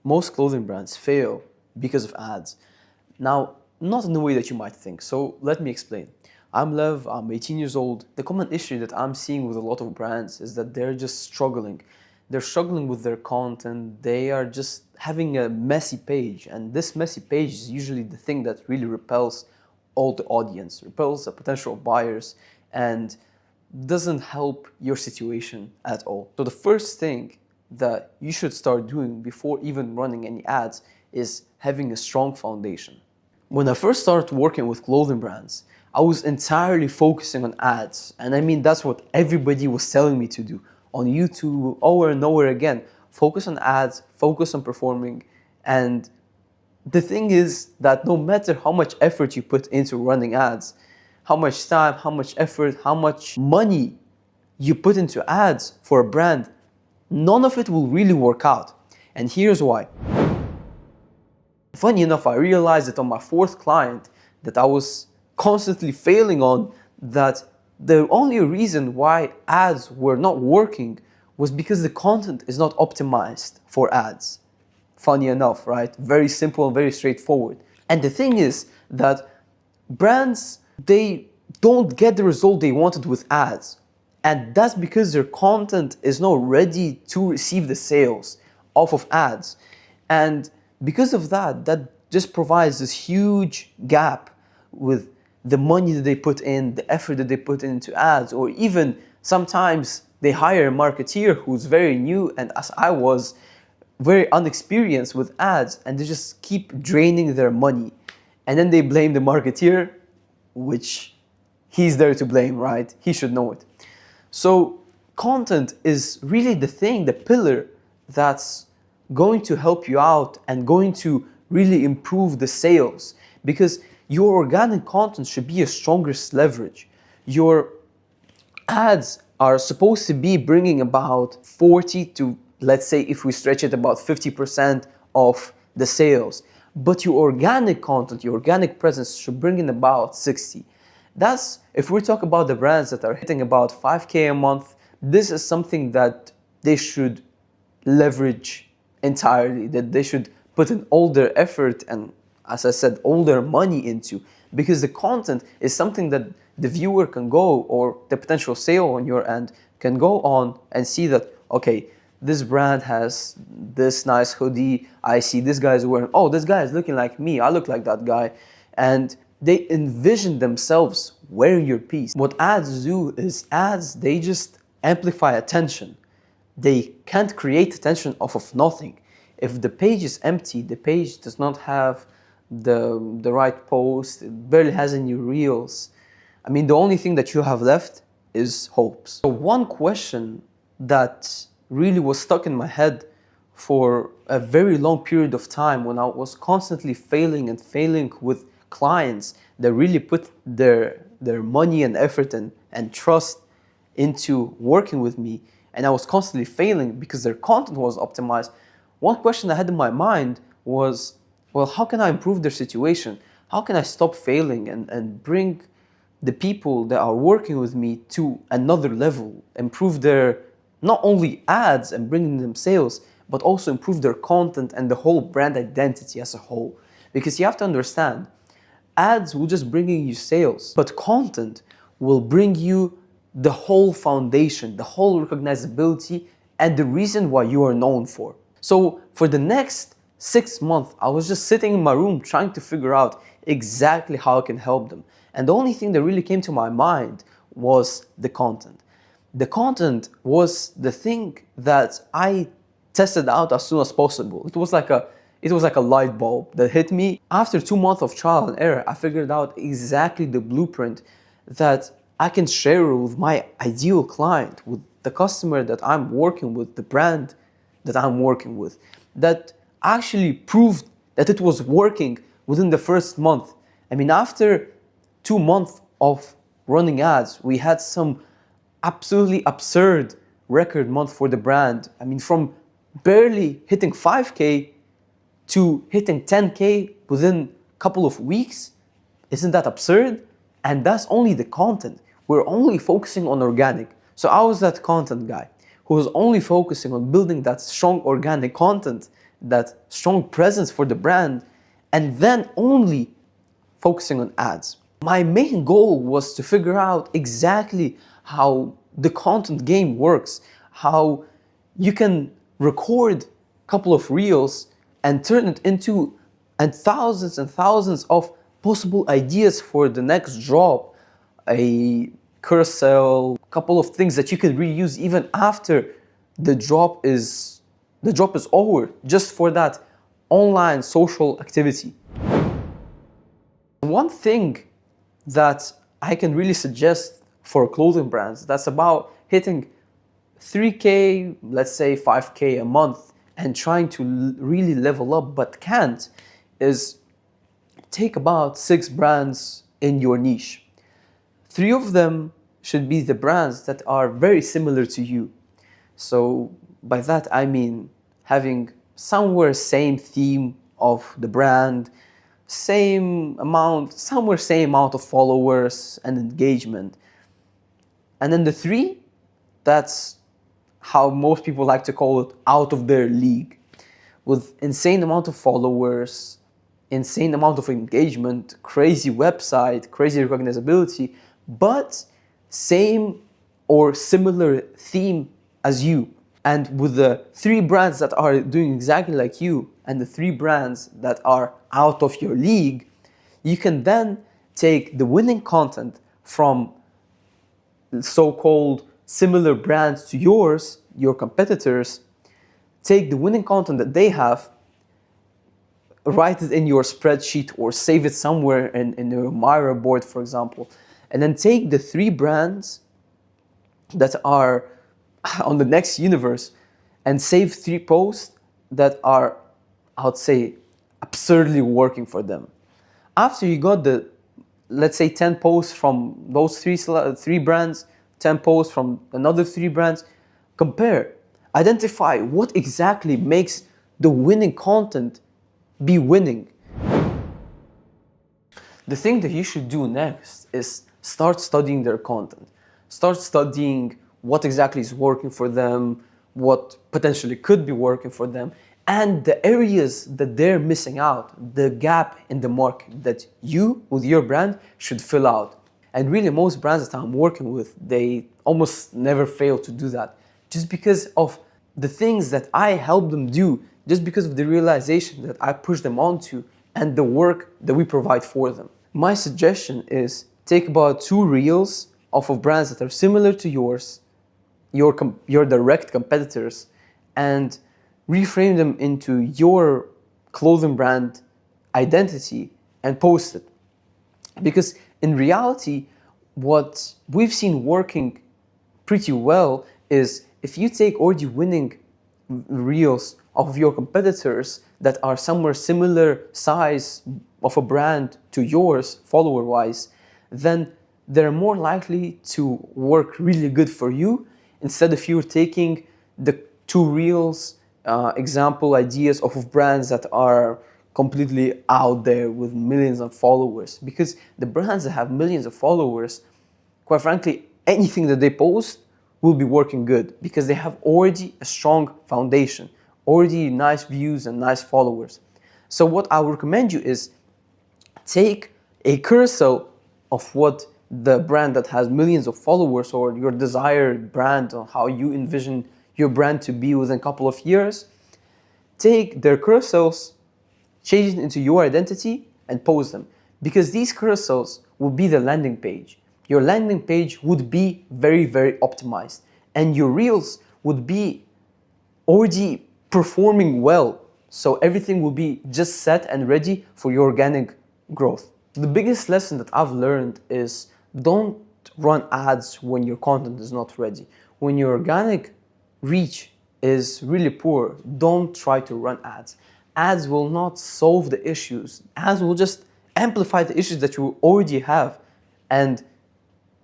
most clothing brands fail because of ads. Now, not in the way that you might think. So let me explain. I'm Lev, I'm 18 years old. The common issue that I'm seeing with a lot of brands is that they're just struggling. They're struggling with their content. They are just having a messy page. And this messy page is usually the thing that really repels all the audience, repels the potential buyers, and doesn't help your situation at all. So the first thing that you should start doing before even running any ads is having a strong foundation. When I first started working with clothing brands, I was entirely focusing on ads. And I mean, that's what everybody was telling me to do on YouTube, over and over again. Focus on ads, focus on performing. And the thing is that no matter how much effort you put into running ads, how much time, how much effort, how much money you put into ads for a brand, none of it will really work out. And here's why. Funny enough, I realized that on my fourth client that I was constantly failing on, that the only reason why ads were not working was because the content is not optimized for ads. Funny enough, right? Very simple and very straightforward. And the thing is that brands, they don't get the result they wanted with ads. And that's because their content is not ready to receive the sales off of ads. And because of that, that just provides this huge gap with the money that they put in, the effort that they put into ads, or even sometimes they hire a marketeer who's very new, and as I was, very unexperienced with ads, and they just keep draining their money. And then they blame the marketeer, which he's there to blame, right? He should know it. So content is really the thing, the pillar that's going to help you out and going to really improve the sales, because your organic content should be your strongest leverage. Your ads are supposed to be bringing about 40 to, let's say, if we stretch it, about 50% of the sales. But your organic content, your organic presence should bring in about 60. That's, if we talk about the brands that are hitting about 5K a month, this is something that they should leverage entirely, that they should put in all their effort and, as I said, all their money into, because the content is something that the viewer can go, or the potential sale on your end can go on and see that, okay, this brand has this nice hoodie, I see this guy is wearing, oh, this guy is looking like me, I look like that guy. And they envision themselves wearing your piece. What ads do is ads, they just amplify attention. They can't create attention off of nothing. If the page is empty, the page does not have the right post, it barely has any reels, I mean, the only thing that you have left is hopes. So one question that really was stuck in my head for a very long period of time, when I was constantly failing with clients that really put their money and effort and trust into working with me, and I was constantly failing because their content was optimized. One question I had in my mind was, well, how can I improve their situation? How can I stop failing and bring the people that are working with me to another level, improve their, not only ads and bringing them sales, but also improve their content and the whole brand identity as a whole? Because you have to understand, ads will just bring you sales, but content will bring you the whole foundation, the whole recognizability, and the reason why you are known for. So for the next 6 months, I was just sitting in my room trying to figure out exactly how I can help them. And the only thing that really came to my mind was the content. The content was the thing that I tested out as soon as possible. It was like a light bulb that hit me. After 2 months of trial and error, I figured out exactly the blueprint that I can share with my ideal client, with the customer that I'm working with, the brand that I'm working with, that actually proved that it was working within the first month. I mean, after 2 months of running ads, we had some absolutely absurd record month for the brand. I mean, from barely hitting 5K to hitting 10K within a couple of weeks. Isn't that absurd? And that's only the content. We're only focusing on organic. So I was that content guy who was only focusing on building that strong organic content that strong presence for the brand, and then only focusing on ads. My main goal was to figure out exactly how the content game works, how you can record a couple of reels and turn it into and thousands of possible ideas for the next drop, a carousel, a couple of things that you could reuse even after the drop is over, just for that online social activity. One thing that I can really suggest for clothing brands that's about hitting 3K, let's say 5K a month, and trying to really level up but can't, is take about 6 brands in your niche. 3 of them should be the brands that are very similar to you. So by that I mean having somewhere same theme of the brand, same amount of followers and engagement. And then the 3, that's how most people like to call it, out of their league, with insane amount of followers, insane amount of engagement, crazy website, crazy recognizability, but same or similar theme as you. And with the 3 brands that are doing exactly like you and the 3 brands that are out of your league, you can then take the winning content from so-called similar brands to yours, your competitors, take the winning content that they have, write it in your spreadsheet or save it somewhere in your Miro board, for example, and then take the 3 brands that are on the next universe and save 3 posts that are, I would say, absurdly working for them. After you got the, let's say, 10 posts from those 3 brands, 10 posts from another 3 brands, compare, identify what exactly makes the winning content be winning. The thing that you should do next is start studying their content. Start studying what exactly is working for them, what potentially could be working for them, and the areas that they're missing out, the gap in the market that you, with your brand, should fill out. And really, most brands that I'm working with, they almost never fail to do that, just because of the things that I help them do, just because of the realization that I push them onto and the work that we provide for them. My suggestion is take about 2 reels off of brands that are similar to yours, your direct competitors, and reframe them into your clothing brand identity and post it. Because in reality, what we've seen working pretty well is if you take already winning reels of your competitors that are somewhere similar size of a brand to yours, follower-wise, then they're more likely to work really good for you, instead of you taking the 2 reels example ideas of brands that are completely out there with millions of followers. Because the brands that have millions of followers, quite frankly, anything that they post will be working good because they have already a strong foundation, already nice views and nice followers. So what I would recommend you is take a carousel of what the brand that has millions of followers or your desired brand or how you envision your brand to be within a couple of years. Take their carousels, change it into your identity and post them, because these carousels will be the landing page. Your landing page would be very, very optimized and your reels would be already performing well. So everything will be just set and ready for your organic growth. The biggest lesson that I've learned is don't run ads when your content is not ready. When your organic reach is really poor, don't try to run ads. Ads will not solve the issues. Ads will just amplify the issues that you already have. And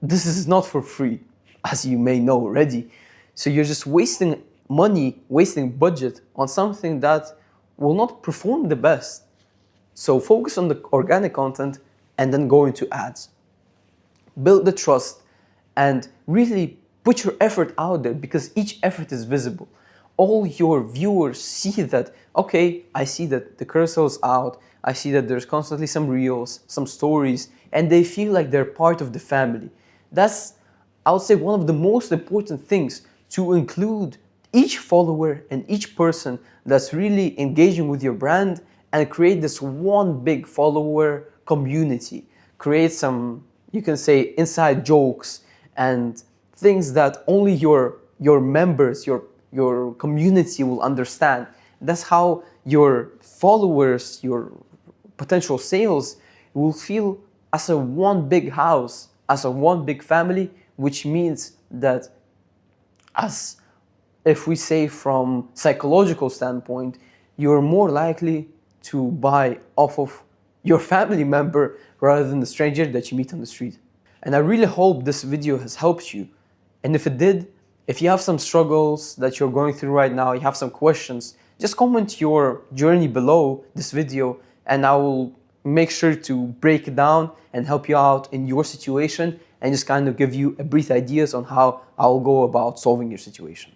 this is not for free, as you may know already. So you're just wasting money, wasting budget on something that will not perform the best. So focus on the organic content and then go into ads. Build the trust and really put your effort out there, because each effort is visible. all your viewers see that, okay, I see that the cursor's out, I see that there's constantly some reels, some stories, and they feel like they're part of the family. That's, I would say, one of the most important things, to include each follower and each person that's really engaging with your brand, and create this one big follower community. Create some, you can say, inside jokes and things that only your members, your community will understand. That's how your followers, your potential sales will feel as a one big house, as a one big family, which means that, as if we say from psychological standpoint, you're more likely to buy off of your family member rather than the stranger that you meet on the street. And I really hope this video has helped you. And if it did, if you have some struggles that you're going through right now, you have some questions, just comment your journey below this video and I will make sure to break it down and help you out in your situation and just kind of give you a brief ideas on how I'll go about solving your situation.